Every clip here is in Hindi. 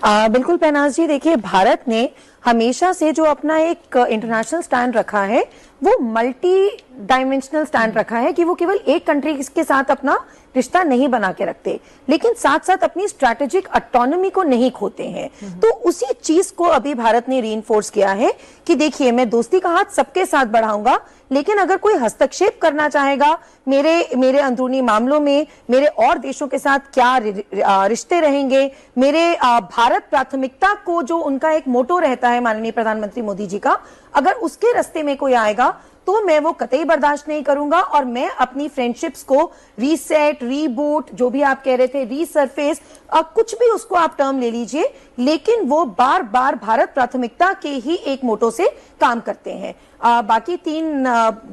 बिल्कुल पहनाज जी, देखिए भारत ने हमेशा से जो अपना एक इंटरनेशनल स्टैंड रखा है वो मल्टी डायमेंशनल स्टैंड रखा है कि वो केवल एक कंट्री के साथ अपना रिश्ता नहीं बना के रखते, लेकिन साथ साथ अपनी स्ट्रैटेजिक ऑटोनॉमी को नहीं खोते हैं। तो उसी चीज को अभी भारत ने रीइंफोर्स किया है कि देखिए, मैं दोस्ती का हाथ सबके साथ बढ़ाऊंगा, लेकिन अगर कोई हस्तक्षेप करना चाहेगा मेरे अंदरूनी मामलों में, मेरे और देशों के साथ क्या रिश्ते रहेंगे, मेरे भारत प्राथमिकता को जो उनका एक मोटो रहता है माननीय प्रधानमंत्री मोदी जी का, अगर उसके रास्ते में कोई आएगा तो मैं वो कतई बर्दाश्त नहीं करूंगा और मैं अपनी फ्रेंडशिप्स को रीसेट, रीबूट, जो भी आप कह रहे थे, रीसरफेस, कुछ भी उसको आप टर्म ले लीजिए, लेकिन वो बार बार भारत प्राथमिकता के ही एक मोटो से काम करते हैं। बाकी तीन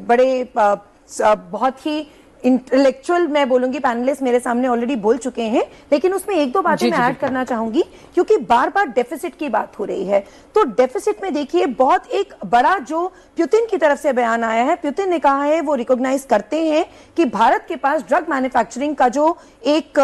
बड़े बहुत ही इंटेलेक्चुअल मैं बोलूंगी पैनलिस्ट मेरे सामने ऑलरेडी बोल चुके हैं, लेकिन उसमें एक दो बातें मैं ऐड करना चाहूंगी क्योंकि बार बार डेफिसिट की बात हो रही है। तो डेफिसिट में देखिए, बहुत एक बड़ा जो पुतिन की तरफ से बयान आया है, पुतिन ने कहा है वो रिकॉग्नाइज करते हैं कि भारत के पास ड्रग मैन्युफैक्चरिंग का जो एक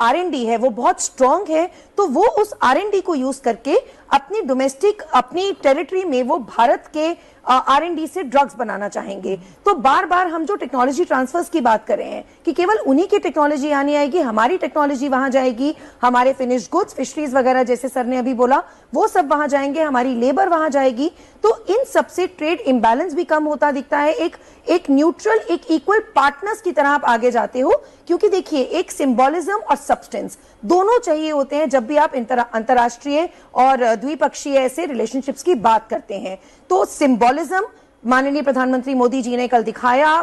R&D है वो बहुत स्ट्रांग है, तो वो उस R&D को यूज करके अपनी डोमेस्टिक, अपनी टेरिटरी में वो भारत के R&D से ड्रग्स बनाना चाहेंगे। तो बार बार हम जो टेक्नोलॉजी ट्रांसफर्स की बात कर रहे हैं कि केवल उन्हीं की टेक्नोलॉजी आनी आएगी, हमारी टेक्नोलॉजी वहां जाएगी, हमारे फिनिश गुड्स, फिशरीज वगैरह जैसे सर ने अभी बोला वो सब वहां जाएंगे, हमारी लेबर वहां जाएगी, तो इन सबसे ट्रेड इम्बैलेंस भी कम होता दिखता है। एक न्यूट्रल, एक इक्वल पार्टनर्स की तरह आप आगे जाते हो, क्योंकि देखिए एक सिंबोलिज्म और सब्सटेंस दोनों चाहिए होते हैं जब भी आप अंतरराष्ट्रीय और द्विपक्षीय ऐसे रिलेशनशिप्स की बात करते हैं। तो सिंबोलिज्म माननीय प्रधानमंत्री मोदी जी ने कल दिखाया,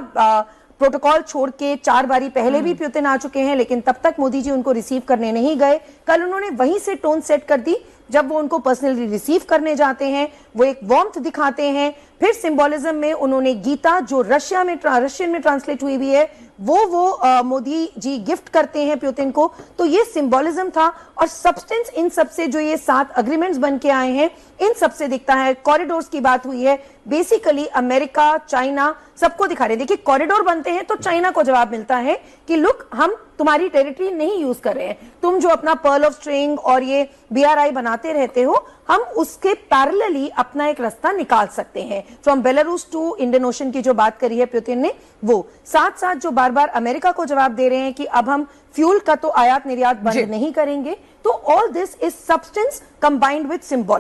प्रोटोकॉल छोड़ के 4 बारी पहले भी पुतिन आ चुके हैं, लेकिन तब तक मोदी जी उनको रिसीव करने नहीं गए। कल उन्होंने वहीं से टोन सेट कर दी, जब वो उनको पर्सनली रिसीव करने जाते हैं वो एक वार्मथ दिखाते हैं। फिर सिंबोलिज्म में उन्होंने गीता, जो रशियन में ट्रांसलेट हुई है, वो मोदी जी गिफ्ट करते हैं पुतिन को। तो ये सिंबोलिज्म था। और सब्सटेंस इन सबसे जो ये 7 अग्रीमेंट्स बन के आए हैं, इन सबसे दिखता है, कॉरिडोर्स की बात हुई है, बेसिकली अमेरिका, चाइना सबको दिखा रहे हैं। देखिए, कॉरिडोर बनते हैं तो चाइना को जवाब मिलता है कि लुक, हम तुम्हारी टेरिटरी नहीं यूज कर रहे हैं, तुम जो अपना पर्ल ऑफ स्ट्रिंग और ये BRI बनाते रहते हो, हम उसके पैरेलली अपना एक रास्ता निकाल सकते हैं। From Belarus to Indian ocean की जो बात करी है पुतिन ने, वो साथ साथ जो बार बार अमेरिका को जवाब दे रहे हैं कि अब हम फ्यूल का तो आयात निर्यात बंद नहीं करेंगे। तो all this is substance combined with symbol.